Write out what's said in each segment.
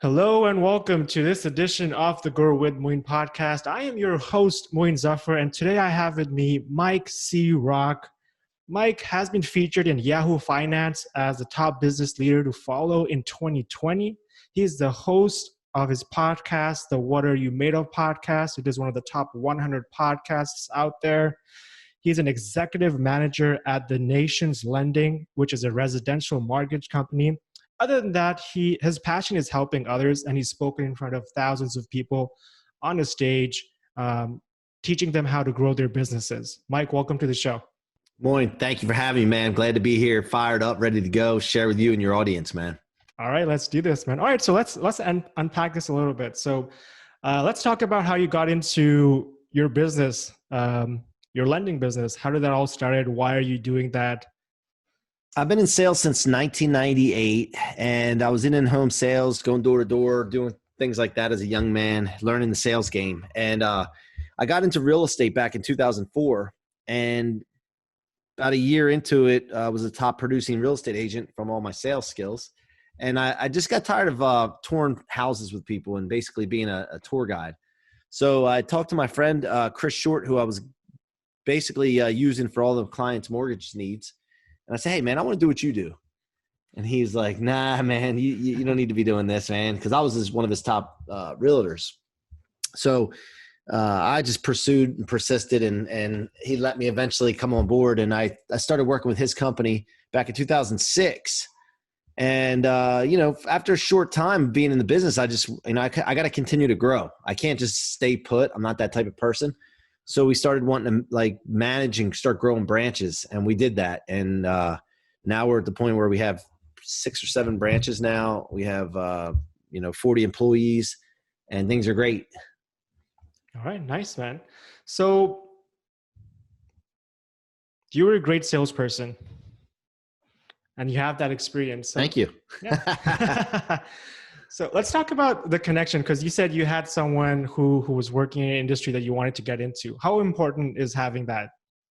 Hello and welcome to this edition of the Grow with Moin podcast. I am your host, Moin Zafar, and today I have with me Mike C-Roc. Mike has been featured in Yahoo Finance as the top business leader to follow in 2020. He is the host of his podcast, the What Are You Made Of podcast. It is one of the top 100 podcasts out there. He's an executive manager at The Nation's Lending, which is a residential mortgage company. Other than that, his passion is helping others, and he's spoken in front of thousands of people on a stage, teaching them how to grow their businesses. Mike, welcome to the show. Moin, thank you for having me, man. Glad to be here, fired up, ready to go, share with you and your audience, man. All right, let's do this, man. All right, so let's unpack this a little bit. So let's talk about how you got into your business, your lending business. How did that all started? Why are you doing that? I've been in sales since 1998, and I was in home sales, going door to door, doing things like that as a young man, learning the sales game. And I got into real estate back in 2004, and about a year into it, I was a top producing real estate agent from all my sales skills. And I just got tired of touring houses with people and basically being a tour guide. So I talked to my friend, Chris Short, who I was basically using for all the clients' mortgage needs. And I said, hey, man, I want to do what you do. And he's like, nah, man, you don't need to be doing this, man. Because I was one of his top realtors. So I just pursued and persisted, and he let me eventually come on board. And I started working with his company back in 2006. And, after a short time being in the business, I just, I got to continue to grow. I can't just stay put. I'm not that type of person. So we started wanting to manage and start growing branches, and we did that. And now we're at the point where we have 6 or 7 branches now. We have 40 employees, and things are great. All right, nice, man. So you were a great salesperson, and you have that experience. So, thank you. Yeah. So let's talk about the connection, because you said you had someone who was working in an industry that you wanted to get into. How important is having that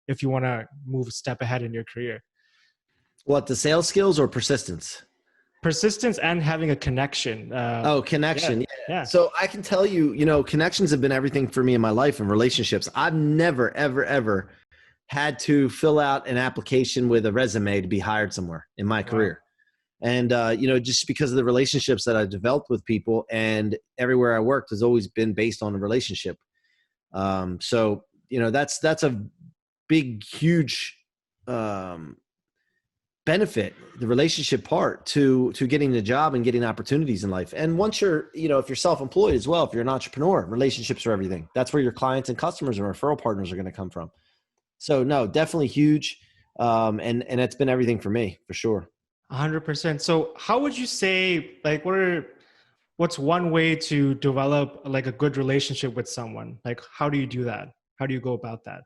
if you want to move a step ahead in your career? What, the sales skills or persistence? Persistence and having a connection. Connection. Yeah. So I can tell you, connections have been everything for me in my life and relationships. I've never, ever, ever had to fill out an application with a resume to be hired somewhere in my career. And, just because of the relationships that I developed with people, and everywhere I worked has always been based on a relationship. That's a big, huge benefit, the relationship part to getting a job and getting opportunities in life. And once you're, if you're self-employed as well, if you're an entrepreneur, relationships are everything. That's where your clients and customers and referral partners are going to come from. So no, definitely huge. And it's been everything for me, for sure. 100%. So how would you say, what's one way to develop a good relationship with someone? How do you do that? How do you go about that?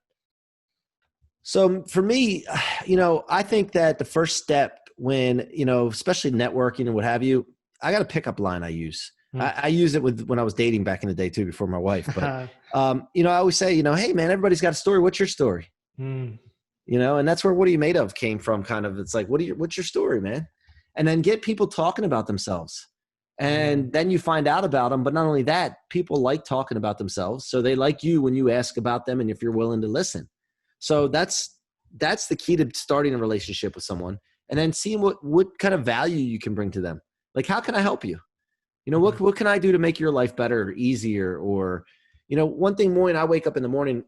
So for me, I think that the first step when, especially networking and what have you, I got a pickup line I use. I use it when I was dating back in the day too, before my wife. But, I always say, hey man, everybody's got a story. What's your story? And that's where What Are You Made Of came from, kind of. It's like, what's your story, man? And then get people talking about themselves. And then you find out about them. But not only that, people like talking about themselves. So they like you when you ask about them and if you're willing to listen. So that's the key to starting a relationship with someone. And then seeing what kind of value you can bring to them. Like, how can I help you? What can I do to make your life better or easier? Or, one thing, Moin, I wake up in the morning.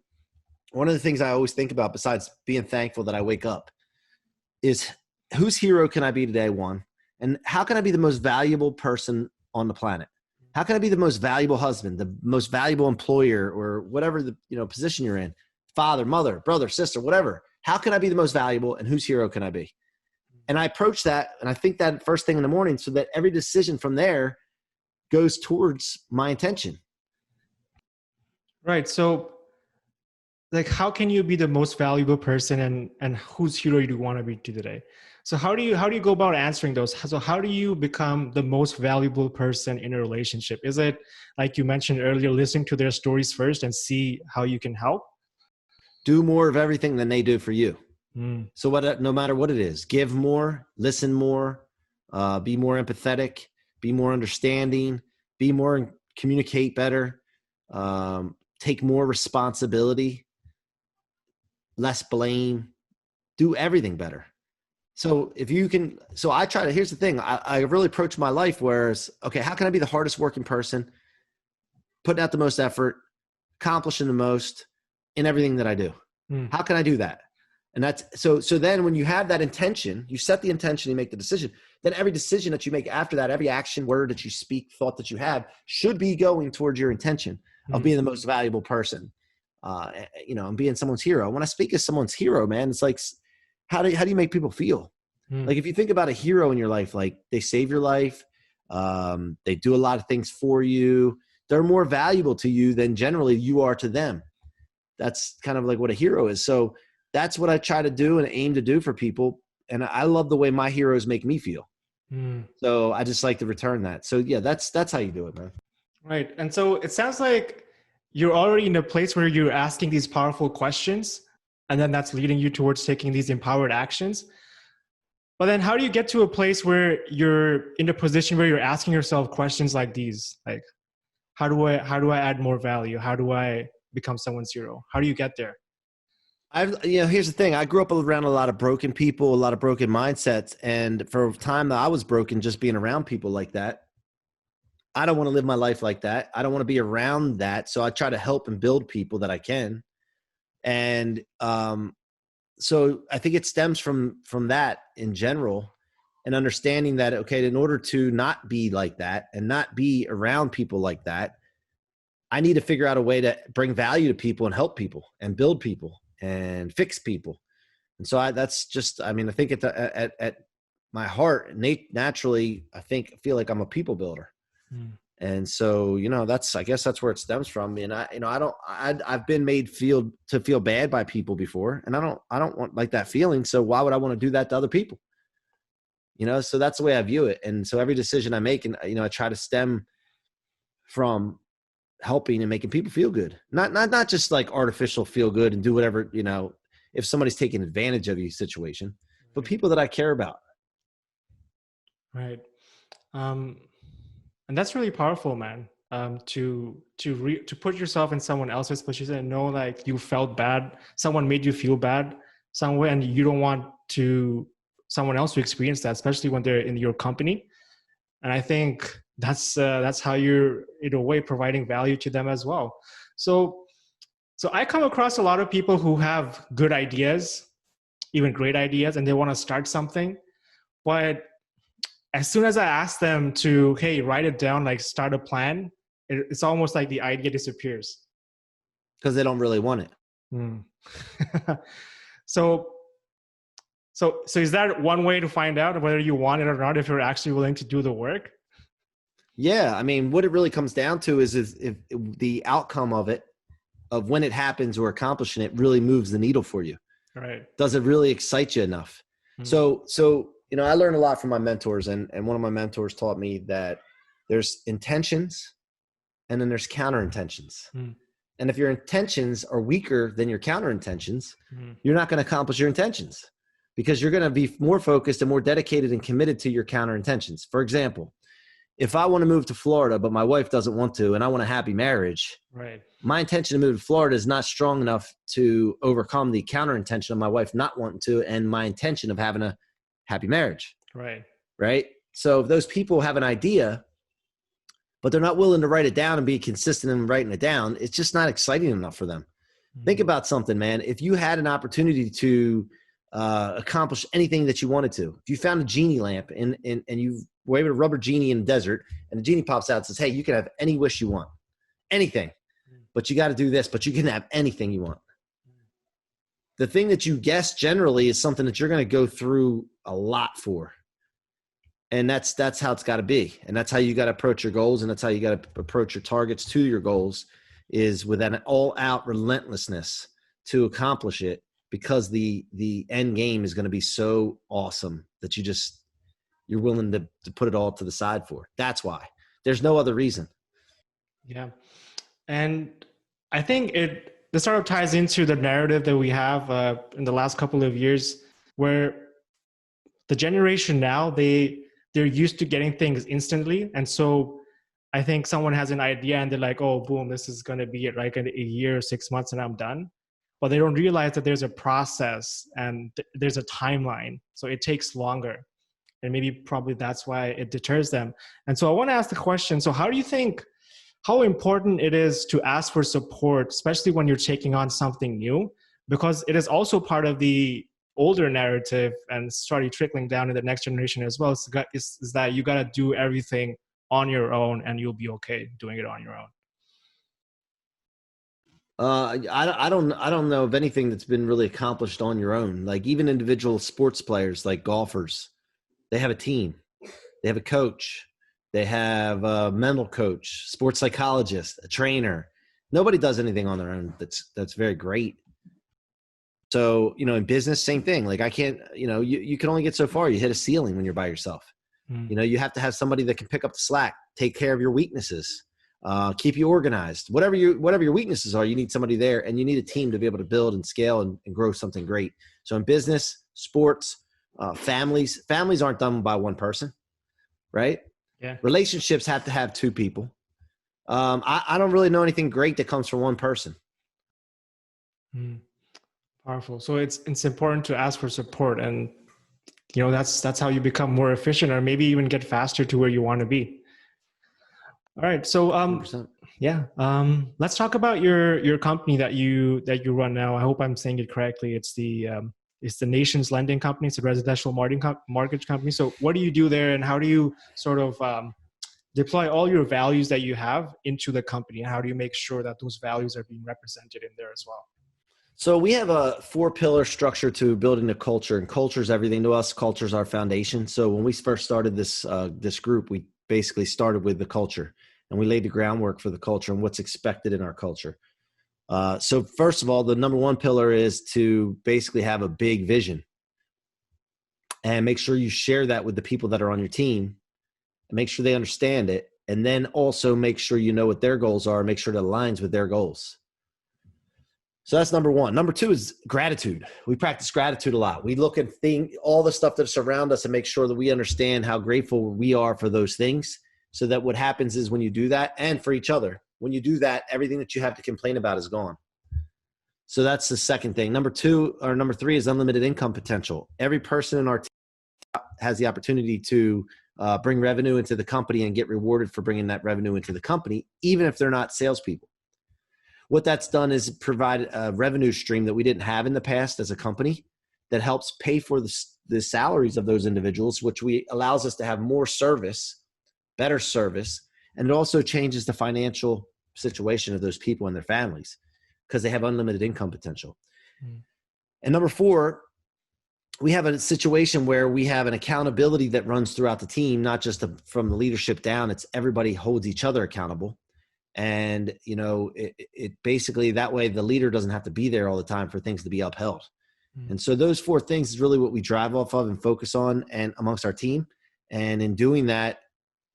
One of the things I always think about, besides being thankful that I wake up, is whose hero can I be today, one? And how can I be the most valuable person on the planet? How can I be the most valuable husband, the most valuable employer, or whatever the position you're in? Father, mother, brother, sister, whatever. How can I be the most valuable, and whose hero can I be? And I approach that, and I think that first thing in the morning, so that every decision from there goes towards my intention. Right. So how can you be the most valuable person, and whose hero do you want to be today? So how do you go about answering those? So how do you become the most valuable person in a relationship? Is it, like you mentioned earlier, listening to their stories first and see how you can help? Do more of everything than they do for you. So no matter what it is, give more, listen more, be more empathetic, be more understanding, communicate better, take more responsibility, less blame, do everything better. So if you can, so I try to, here's the thing. I really approach my life whereas, okay, how can I be the hardest working person, putting out the most effort, accomplishing the most in everything that I do? How can I do that? And that's, so then when you have that intention, you set the intention, you make the decision, then every decision that you make after that, every action, word that you speak, thought that you have should be going towards your intention of being the most valuable person, and being someone's hero. When I speak as someone's hero, man, it's like, how do you make people feel? Like if you think about a hero in your life, like they save your life, they do a lot of things for you. They're more valuable to you than generally you are to them. That's kind of like what a hero is. So that's what I try to do and aim to do for people. And I love the way my heroes make me feel. So I just like to return that. So yeah, that's how you do it, man. Right. And so it sounds like you're already in a place where you're asking these powerful questions, and then that's leading you towards taking these empowered actions. But then how do you get to a place where you're in a position where you're asking yourself questions like these? Like, how do I add more value? How do I become someone's hero? How do you get there? Here's the thing. I grew up around a lot of broken people, a lot of broken mindsets. And for a time that I was broken, just being around people like that, I don't want to live my life like that. I don't want to be around that. So I try to help and build people that I can. And so I think it stems from that in general, and understanding that, okay, in order to not be like that and not be around people like that, I need to figure out a way to bring value to people and help people and build people and fix people. And so that's just, I think at my heart, naturally, I feel like I'm a people builder. And so, I guess that's where it stems from. And I've been made to feel bad by people before, and I don't want like that feeling. So why would I want to do that to other people? So that's the way I view it. And so every decision I make, and, I try to stem from helping and making people feel good. Not just like artificial feel good and do whatever, if somebody's taking advantage of you situation, but people that I care about. Right. And that's really powerful, man. To put yourself in someone else's position and know like you felt bad, someone made you feel bad some way, and you don't want someone else to experience that, especially when they're in your company. And I think that's how you're in a way providing value to them as well. So I come across a lot of people who have good ideas, even great ideas, and they want to start something, but as soon as I ask them to, hey, write it down, like start a plan, it's almost like the idea disappears. Because they don't really want it. So is that one way to find out whether you want it or not, if you're actually willing to do the work? Yeah. What it really comes down to is if the outcome of it, of when it happens or accomplishing it, really moves the needle for you. Right. Does it really excite you enough? So I learned a lot from my mentors, and one of my mentors taught me that there's intentions and then there's counter intentions. And if your intentions are weaker than your counter intentions, you're not going to accomplish your intentions, because you're going to be more focused and more dedicated and committed to your counter intentions. For example, if I want to move to Florida, but my wife doesn't want to, and I want a happy marriage, right, my intention to move to Florida is not strong enough to overcome the counter intention of my wife not wanting to, and my intention of having a happy marriage. Right. So if those people have an idea, but they're not willing to write it down and be consistent in writing it down, it's just not exciting enough for them. Think about something, man. If you had an opportunity to accomplish anything that you wanted to, if you found a genie lamp and you were able to rub a genie in the desert, and the genie pops out and says, hey, you can have any wish you want, anything, but you got to do this, but you can have anything you want. The thing that you guess generally is something that you're going to go through a lot for. And that's how it's got to be. And that's how you got to approach your goals. And that's how you got to approach your targets to your goals, is with an all out relentlessness to accomplish it, because the end game is going to be so awesome that you're willing to put it all to the side for. That's why. There's no other reason. Yeah. And I think this sort of ties into the narrative that we have in the last couple of years, where the generation now, they they're used to getting things instantly. And so I think someone has an idea and they're like, oh, boom, this is going to be it, right? In a year, 6 months, and I'm done. But they don't realize that there's a process and there's a timeline. So it takes longer. And maybe probably that's why it deters them. And so I want to ask the question, so how do you think, how important it is to ask for support, especially when you're taking on something new? Because it is also part of the older narrative and started trickling down in the next generation as well, is that you got to do everything on your own and you'll be okay doing it on your own. I don't know of anything that's been really accomplished on your own. Like even individual sports players, like golfers, they have a team, they have a coach, they have a mental coach, sports psychologist, a trainer. Nobody does anything on their own. That's very great. So, in business, same thing. Like I can't, you can only get so far. You hit a ceiling when you're by yourself. You have to have somebody that can pick up the slack, take care of your weaknesses, keep you organized. Whatever your weaknesses are, you need somebody there, and you need a team to be able to build and scale and grow something great. So in business, sports, families aren't done by one person, right? Yeah. Relationships have to have two people. I don't really know anything great that comes from one person. Powerful. So it's important to ask for support, and that's how you become more efficient, or maybe even get faster to where you want to be. All right. So 100%. let's talk about your company that you run now. I hope I'm saying it correctly. It's the Nation's Lending Company. It's a residential mortgage company. So what do you do there, and how do you sort of deploy all your values that you have into the company? And how do you make sure that those values are being represented in there as well? So we have a 4-pillar structure to building a culture, and culture is everything to us. Culture is our foundation. So when we first started this group, we basically started with the culture, and we laid the groundwork for the culture and what's expected in our culture. So first of all, the number 1 pillar is to basically have a big vision and make sure you share that with the people that are on your team and make sure they understand it. And then also make sure you know what their goals are, make sure it aligns with their goals. So that's number 1. Number 2 is gratitude. We practice gratitude a lot. We look at all the stuff that surrounds us and make sure that we understand how grateful we are for those things, so that what happens is when you do that, and for each other, when you do that, everything that you have to complain about is gone. So that's the second thing. Number 3 is unlimited income potential. Every person in our team has the opportunity to bring revenue into the company and get rewarded for bringing that revenue into the company, even if they're not salespeople. What that's done is provide a revenue stream that we didn't have in the past as a company that helps pay for the salaries of those individuals, which allows us to have more service, better service, and it also changes the financial situation of those people and their families because they have unlimited income potential. And number 4, we have a situation where we have an accountability that runs throughout the team, not just from the leadership down. It's everybody holds each other accountable. And, it basically that way the leader doesn't have to be there all the time for things to be upheld. And so those 4 things is really what we drive off of and focus on and amongst our team. And in doing that,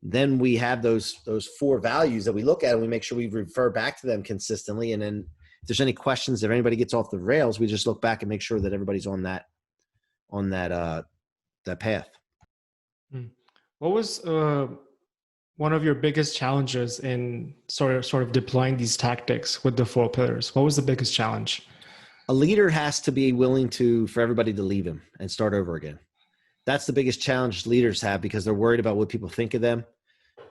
then we have those 4 values that we look at and we make sure we refer back to them consistently. And then if there's any questions, if anybody gets off the rails, we just look back and make sure that everybody's on that path. What was one of your biggest challenges in sort of deploying these tactics with the 4 pillars? What was the biggest challenge? A leader has to be willing for everybody to leave him and start over again. That's the biggest challenge leaders have because they're worried about what people think of them.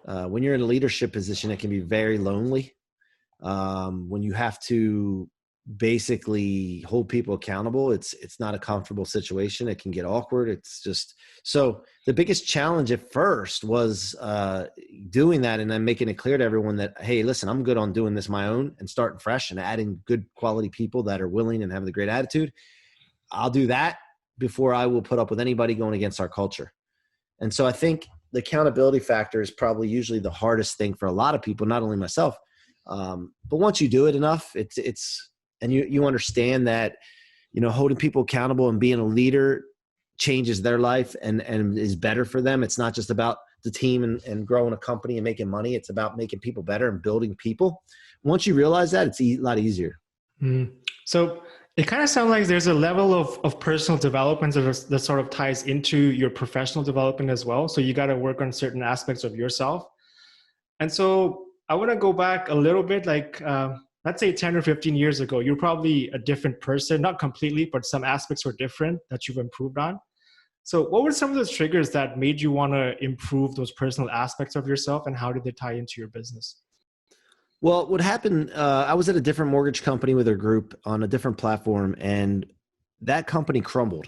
When you're in a leadership position, it can be very lonely. When you have to basically hold people accountable, it's not a comfortable situation. It can get awkward. It's just so the biggest challenge at first was doing that and then making it clear to everyone that, hey, listen, I'm good on doing this my own and starting fresh and adding good quality people that are willing and have the great attitude. I'll do that before I will put up with anybody going against our culture. And so I think the accountability factor is probably usually the hardest thing for a lot of people, not only myself. But once you do it enough, and you understand that, holding people accountable and being a leader changes their life and is better for them. It's not just about the team and growing a company and making money. It's about making people better and building people. Once you realize that, it's a lot easier. So It kind of sounds like there's a level of personal development that sort of ties into your professional development as well. So you got to work on certain aspects of yourself. And so I want to go back a little bit, like let's say 10 or 15 years ago, you're probably a different person, not completely, but some aspects were different that you've improved on. So what were some of those triggers that made you want to improve those personal aspects of yourself, and how did they tie into your business? Well, what happened, I was at a different mortgage company with a group on a different platform, and that company crumbled.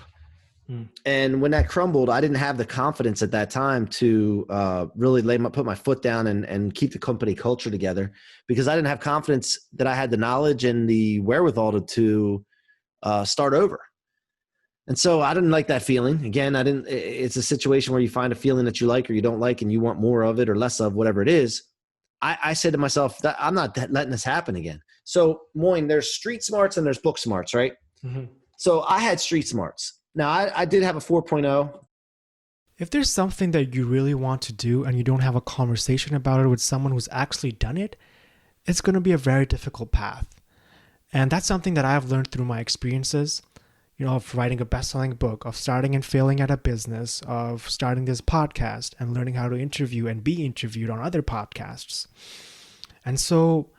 And when that crumbled, I didn't have the confidence at that time to really put my foot down and keep the company culture together, because I didn't have confidence that I had the knowledge and the wherewithal to start over. And so I didn't like that feeling. Again, it's a situation where you find a feeling that you like or you don't like, and you want more of it or less of whatever it is. I said to myself that I'm not letting this happen again. So Moyne, there's street smarts and there's book smarts, right? Mm-hmm. So I had street smarts. Now I did have a 4.0. If there's something that you really want to do and you don't have a conversation about it with someone who's actually done it, it's going to be a very difficult path. And that's something that I've learned through my experiences, of writing a best-selling book, of starting and failing at a business, of starting this podcast and learning how to interview and be interviewed on other podcasts. And so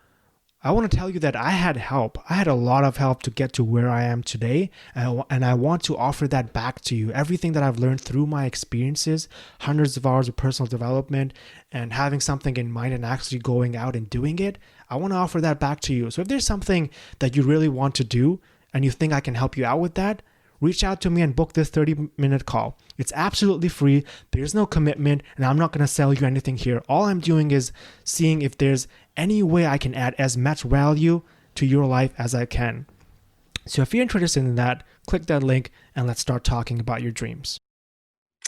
I want to tell you that I had help. I had a lot of help to get to where I am today. And I want to offer that back to you. Everything that I've learned through my experiences, hundreds of hours of personal development, and having something in mind and actually going out and doing it, I want to offer that back to you. So if there's something that you really want to do and you think I can help you out with that, reach out to me and book this 30-minute call. It's absolutely free. There's no commitment, and I'm not going to sell you anything here. All I'm doing is seeing if there's any way I can add as much value to your life as I can. So if you're interested in that, click that link and let's start talking about your dreams.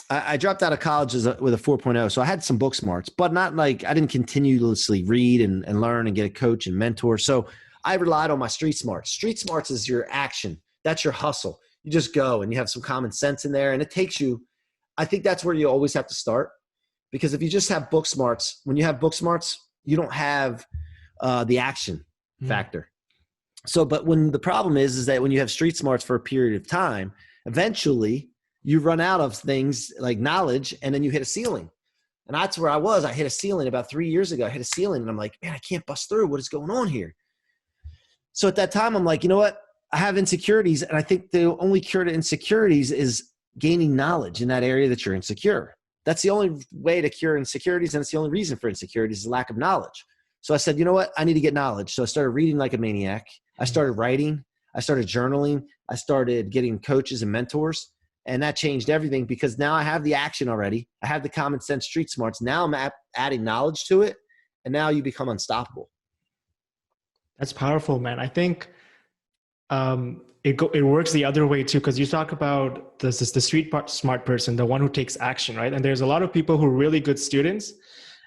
I dropped out of college with a 4.0, so I had some book smarts, but not like I didn't continuously read and learn and get a coach and mentor. So I relied on my street smarts. Street smarts is your action. That's your hustle. You just go and you have some common sense in there, and it takes you. I think that's where you always have to start, because if you just have book smarts, when you have book smarts, you don't have the action factor. So, but when the problem is that when you have street smarts for a period of time, eventually you run out of things like knowledge, and then you hit a ceiling. And that's where I was. I hit a ceiling about 3 years ago. I hit a ceiling, and I'm like, man, I can't bust through. What is going on here? So at that time, I'm like, you know what? I have insecurities, and I think the only cure to insecurities is gaining knowledge in that area that you're insecure. That's the only way to cure insecurities, and it's the only reason for insecurities is lack of knowledge. So I said, you know what? I need to get knowledge. So I started reading like a maniac. I started writing. I started journaling. I started getting coaches and mentors, and that changed everything, because now I have the action already. I have the common sense street smarts. Now I'm adding knowledge to it, and now you become unstoppable. That's powerful, man. I think it works the other way too, because you talk about the street smart person, the one who takes action, right? And there's a lot of people who are really good students,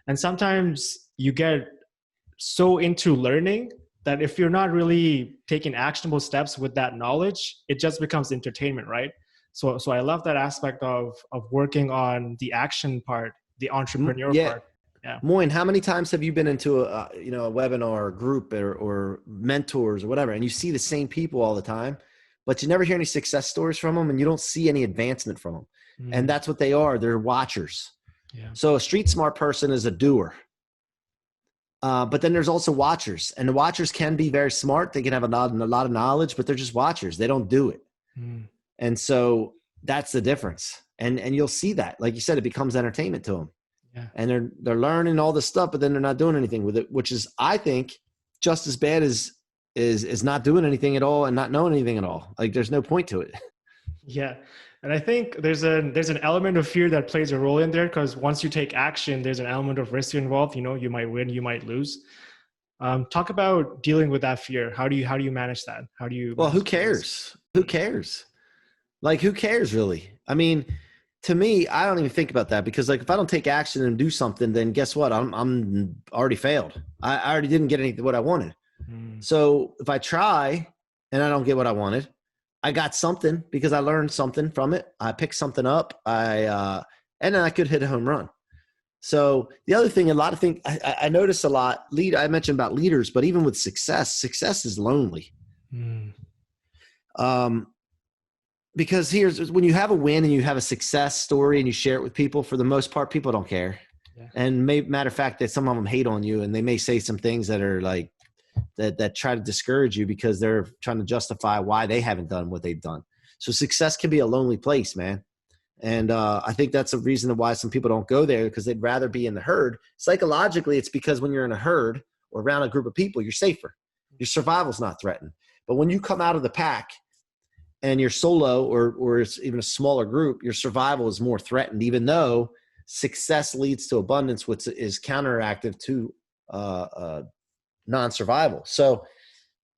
and sometimes you get so into learning that if you're not really taking actionable steps with that knowledge, it just becomes entertainment, right? So I love that aspect of working on the action part, the entrepreneur part. Yeah. Moyne, how many times have you been into a webinar or group or mentors or whatever, and you see the same people all the time, but you never hear any success stories from them, and you don't see any advancement from them. And that's what they are. They're watchers. Yeah. So a street smart person is a doer. But then there's also watchers, and the watchers can be very smart. They can have a lot of knowledge, but they're just watchers. They don't do it. And so that's the difference. And you'll see that, like you said, it becomes entertainment to them. Yeah. And they're learning all this stuff, but then they're not doing anything with it, which is, I think, just as bad as not doing anything at all and not knowing anything at all. Like, there's no point to it. Yeah. And I think there's an element of fear that plays a role in there, because once you take action, there's an element of risk involved. You might win, you might lose. Talk about dealing with that fear. How do you manage that? Well, who cares? Who cares? Like, who cares really? I mean, to me, I don't even think about that, because like, if I don't take action and do something, then guess what? I'm already failed. I already didn't get anything what I wanted. So if I try and I don't get what I wanted, I got something because I learned something from it. I picked something up. And then I could hit a home run. So the other thing, I notice a lot, I mentioned about leaders, but even with success is lonely. Because here's when you have a win and you have a success story and you share it with people, for the most part, people don't care. Yeah. And matter of fact, that some of them hate on you and they may say some things that are like that try to discourage you because they're trying to justify why they haven't done what they've done. So success can be a lonely place, man. And I think that's a reason why some people don't go there, because they'd rather be in the herd. Psychologically, it's because when you're in a herd or around a group of people, you're safer. Your survival's not threatened. But when you come out of the pack and you're solo or it's even a smaller group, your survival is more threatened, even though success leads to abundance, which is counteractive to non-survival. So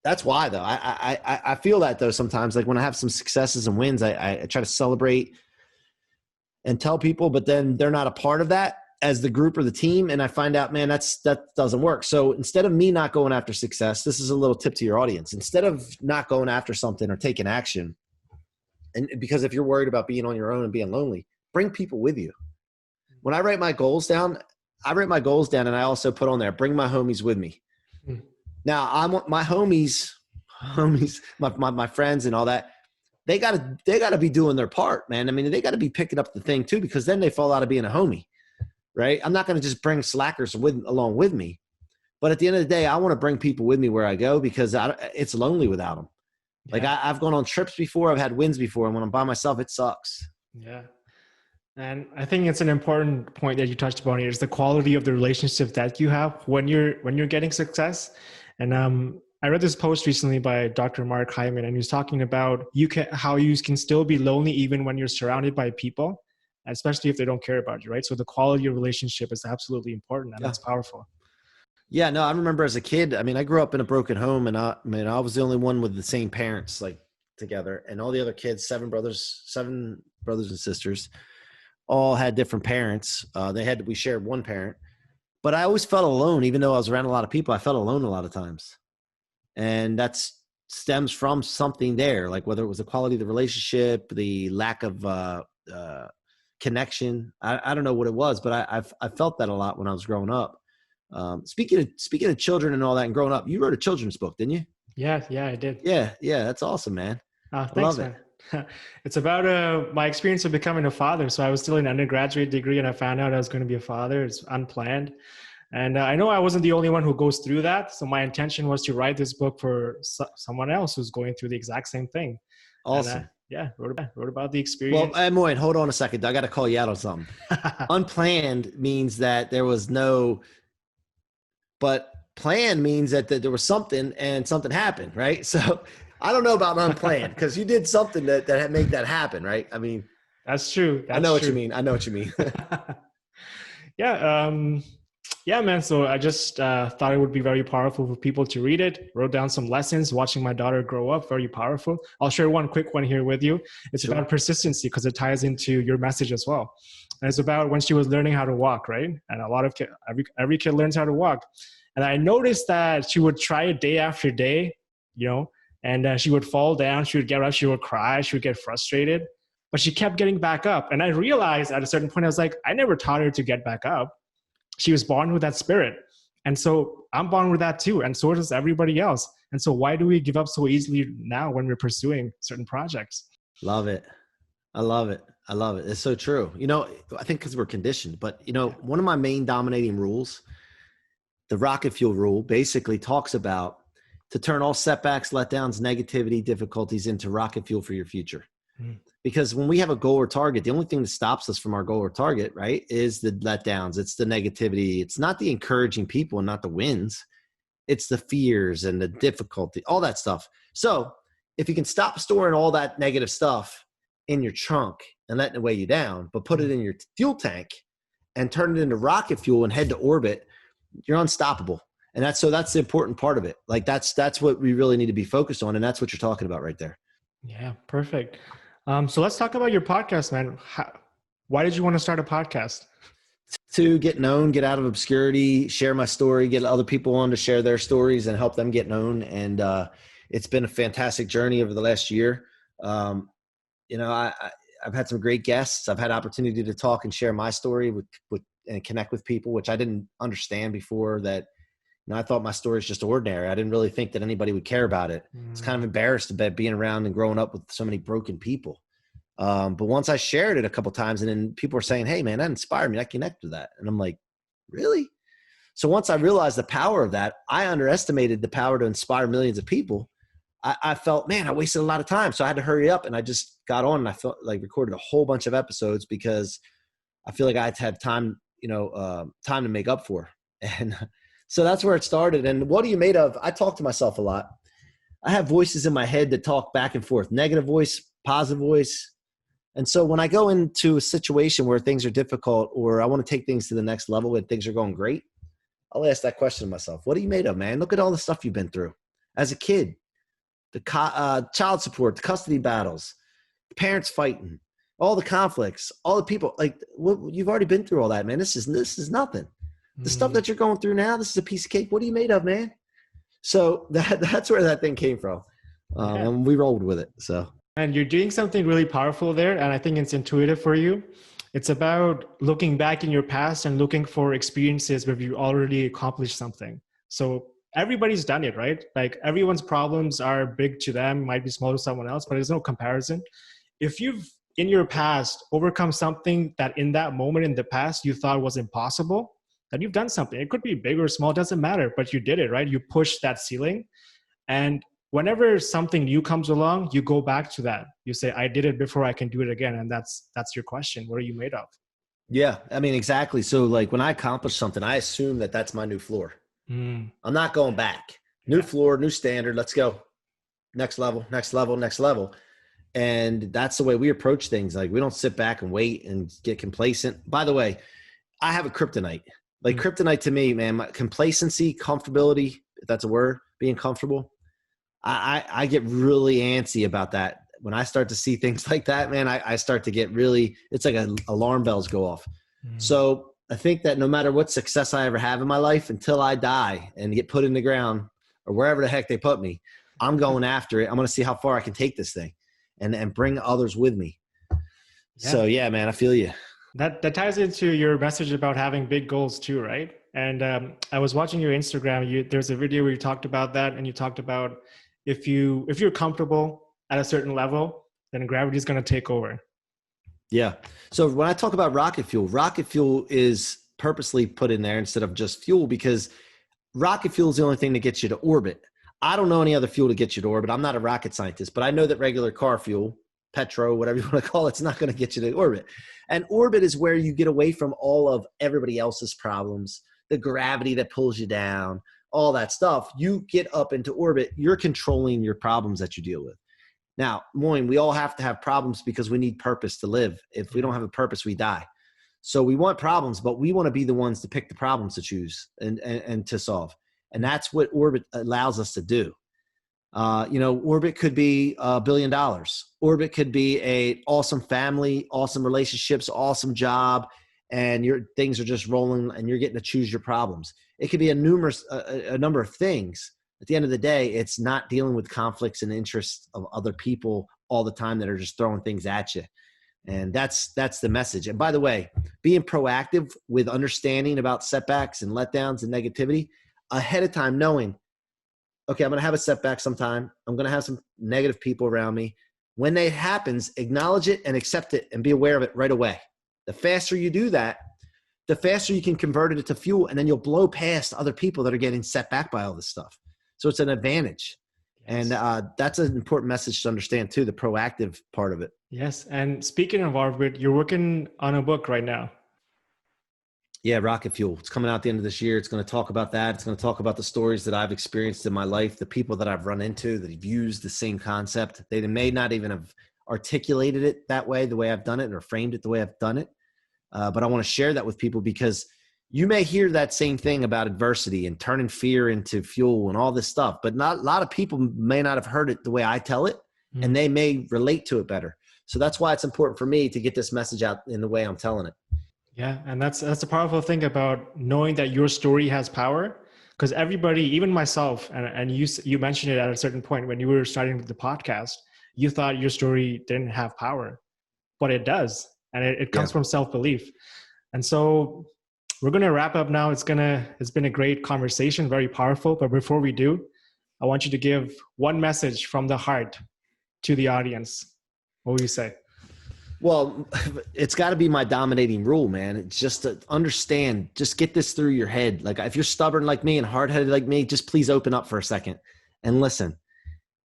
that's why, though. I feel that, though, sometimes. Like when I have some successes and wins, I try to celebrate and tell people, but then they're not a part of that as the group or the team. And I find out, man, that doesn't work. So instead of me not going after success, this is a little tip to your audience. Instead of not going after something or taking action, and because if you're worried about being on your own and being lonely, bring people with you. When I write my goals down, and I also put on there, bring my homies with me. Now I want my homies, my friends and all that. They gotta be doing their part, man. I mean, they gotta be picking up the thing too, because then they fall out of being a homie, right? I'm not gonna just bring slackers along with me, but at the end of the day, I want to bring people with me where I go, because it's lonely without them. Yeah. Like I've gone on trips before, I've had wins before, and when I'm by myself, it sucks. Yeah, and I think it's an important point that you touched upon here, is the quality of the relationships that you have when you're getting success. And I read this post recently by Dr. Mark Hyman, and he was talking about how you can still be lonely even when you're surrounded by people, especially if they don't care about you, right? So the quality of relationship is absolutely important, and that's powerful. Yeah, no, I remember as a kid, I mean, I grew up in a broken home, and I was the only one with the same parents, like together, and all the other kids, seven brothers and sisters, all had different parents. We shared one parent, but I always felt alone, even though I was around a lot of people. I felt alone a lot of times. And that stems from something there, like whether it was the quality of the relationship, the lack of connection. I don't know what it was, but I felt that a lot when I was growing up. Speaking of children and all that and growing up, you wrote a children's book, didn't you? Yeah, I did. Yeah, that's awesome, man. Thanks, I love it. Man. It's about my experience of becoming a father. So I was still in undergraduate degree, and I found out I was going to be a father. It's unplanned. And I know I wasn't the only one who goes through that. So my intention was to write this book for someone else who's going through the exact same thing. Awesome. And, wrote about the experience. Well, Moin, hold on a second. I got to call you out on something. Unplanned means that there was no, but planned means that there was something and something happened, right? So I don't know about unplanned, because you did something that had made that happen, right? I mean, that's true. I know what you mean. Yeah, man. So I just thought it would be very powerful for people to read it. Wrote down some lessons, watching my daughter grow up, very powerful. I'll share one quick one here with you. It's about persistency, because it ties into your message as well. And it's about when she was learning how to walk, right? And a lot of every kid learns how to walk. And I noticed that she would try it day after day, and she would fall down, she would get up, she would cry, she would get frustrated, but she kept getting back up. And I realized at a certain point, I was like, I never taught her to get back up. She was born with that spirit. And so I'm born with that too. And so does everybody else. And so why do we give up so easily now when we're pursuing certain projects? Love it. I love it. It's so true. I think because we're conditioned, but one of my main dominating rules, the rocket fuel rule, basically talks about to turn all setbacks, letdowns, negativity, difficulties into rocket fuel for your future. Because when we have a goal or target, the only thing that stops us from our goal or target, right, is the letdowns. It's the negativity. It's not the encouraging people and not the wins. It's the fears and the difficulty, all that stuff. So if you can stop storing all that negative stuff in your trunk and letting it weigh you down, but put it in your fuel tank and turn it into rocket fuel and head to orbit, you're unstoppable. And that's the important part of it. Like that's what we really need to be focused on. And that's what you're talking about right there. Yeah, perfect. So let's talk about your podcast, man. Why did you want to start a podcast? To get known, get out of obscurity, share my story, get other people on to share their stories and help them get known. And it's been a fantastic journey over the last year. I've had some great guests. I've had opportunity to talk and share my story with and connect with people, which I didn't understand before, that You know, I thought my story is just ordinary. I didn't really think that anybody would care about it. It's kind of embarrassed about being around and growing up with so many broken people. But once I shared it a couple times, and then people were saying, hey man, that inspired me. I connect with that. And I'm like, really? So once I realized the power of that, I underestimated the power to inspire millions of people. I felt, man, I wasted a lot of time. So I had to hurry up, and I just got on, and I felt like recorded a whole bunch of episodes because I feel like I had to have time, time to make up for. And so that's where it started. And what are you made of? I talk to myself a lot. I have voices in my head that talk back and forth, negative voice, positive voice. And so when I go into a situation where things are difficult, or I want to take things to the next level and things are going great, I'll ask that question to myself. What are you made of, man? Look at all the stuff you've been through as a kid, the child support, the custody battles, the parents fighting, all the conflicts, all the people. Like, you've already been through all that, man. This is nothing. The stuff that you're going through now, this is a piece of cake. What are you made of, man? So that's where that thing came from. And we rolled with it. So. And you're doing something really powerful there. And I think it's intuitive for you. It's about looking back in your past and looking for experiences where you already accomplished something. So everybody's done it, right? Like everyone's problems are big to them, might be small to someone else, but there's no comparison. If you've in your past overcome something that in that moment in the past you thought was impossible, then you've done something. It could be big or small, doesn't matter, but you did it, right? You pushed that ceiling. And whenever something new comes along, you go back to that. You say, I did it before, I can do it again. And that's your question. What are you made of? Yeah, I mean, exactly. So like when I accomplish something, I assume that that's my new floor. I'm not going back. New floor, new standard. Let's go. Next level, next level, next level. And that's the way we approach things. Like we don't sit back and wait and get complacent. By the way, I have a kryptonite. Like kryptonite to me, man, my complacency, comfortability, if that's a word, being comfortable. I get really antsy about that. When I start to see things like that, man, I start to get really, it's like alarm bells go off. So I think that no matter what success I ever have in my life, until I die and get put in the ground or wherever the heck they put me, I'm going after it. I'm going to see how far I can take this thing and bring others with me. Yeah. So yeah, man, I feel you. That ties into your message about having big goals too, right? And I was watching your Instagram. There's a video where you talked about that, and you talked about if you're comfortable at a certain level, then gravity is going to take over. Yeah. So when I talk about rocket fuel is purposely put in there instead of just fuel, because rocket fuel is the only thing that gets you to orbit. I don't know any other fuel to get you to orbit. I'm not a rocket scientist, but I know that regular car fuel, petro, whatever you want to call it, it's not going to get you to orbit. And orbit is where you get away from all of everybody else's problems, the gravity that pulls you down, all that stuff. You get up into orbit. You're controlling your problems that you deal with. Now, Moin, we all have to have problems because we need purpose to live. If we don't have a purpose, we die. So we want problems, but we want to be the ones to pick the problems to choose and to solve. And that's what orbit allows us to do. Orbit could be $1 billion. Orbit could be a awesome family, awesome relationships, awesome job, and your things are just rolling and you're getting to choose your problems. It could be a number of things. At the end of the day, it's not dealing with conflicts and interests of other people all the time that are just throwing things at you. And that's the message. And by the way, being proactive with understanding about setbacks and letdowns and negativity ahead of time, knowing, okay, I'm going to have a setback sometime. I'm going to have some negative people around me. When that happens, acknowledge it and accept it and be aware of it right away. The faster you do that, the faster you can convert it to fuel, and then you'll blow past other people that are getting set back by all this stuff. So it's an advantage. Yes. And that's an important message to understand too, the proactive part of it. Yes. And speaking of orbit, you're working on a book right now. Yeah, Rocket Fuel. It's coming out at the end of this year. It's going to talk about that. It's going to talk about the stories that I've experienced in my life, the people that I've run into that have used the same concept. They may not even have articulated it that way, the way I've done it, or framed it the way I've done it. But I want to share that with people because you may hear that same thing about adversity and turning fear into fuel and all this stuff, but not a lot of people may not have heard it the way I tell it, and they may relate to it better. So that's why it's important for me to get this message out in the way I'm telling it. Yeah. And that's a powerful thing about knowing that your story has power, because everybody, even myself, and you mentioned it at a certain point when you were starting the podcast, you thought your story didn't have power, but it does. And it comes from self-belief. And so we're going to wrap up now. It's been a great conversation, very powerful. But before we do, I want you to give one message from the heart to the audience. What will you say? Well, it's got to be my dominating rule, man. It's just to understand, just get this through your head. Like if you're stubborn like me and hard-headed like me, just please open up for a second and listen.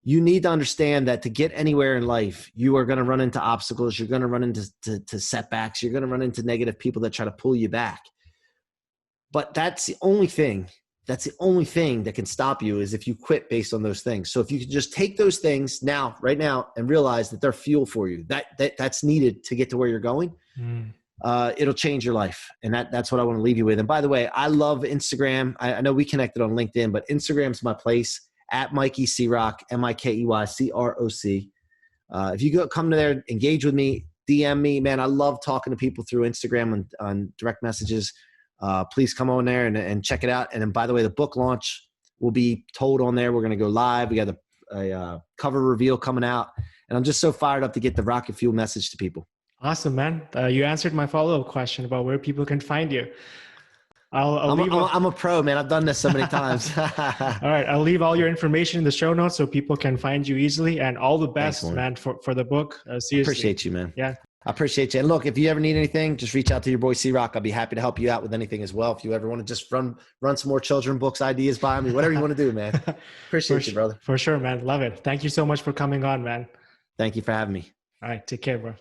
You need to understand that to get anywhere in life, you are going to run into obstacles. You're going to run into setbacks. You're going to run into negative people that try to pull you back. But that's the only thing that can stop you is if you quit based on those things. So if you can just take those things right now, and realize that they're fuel for you, that's needed to get to where you're going, it'll change your life. And that's what I want to leave you with. And by the way, I love Instagram. I know we connected on LinkedIn, but Instagram's my place, at Mikey C-Roc, MikeyCroc. If you come to there, engage with me, DM me, man. I love talking to people through Instagram on direct messages. Please come on there and check it out. And then, by the way, the book launch will be told on there. We're going to go live. We got a cover reveal coming out, and I'm just so fired up to get the rocket fuel message to people. Awesome, man. You answered my follow-up question about where people can find you. I'm a pro, man. I've done this so many times. All right. I'll leave all your information in the show notes so people can find you easily, and all the best, Thanks, man, for the book. Seriously. Appreciate you, man. Yeah. I appreciate you. And look, if you ever need anything, just reach out to your boy C-Roc. I'll be happy to help you out with anything as well. If you ever want to just run some more children books ideas by me, whatever you want to do, man. Appreciate you, brother. For sure, man. Love it. Thank you so much for coming on, man. Thank you for having me. All right. Take care, bro.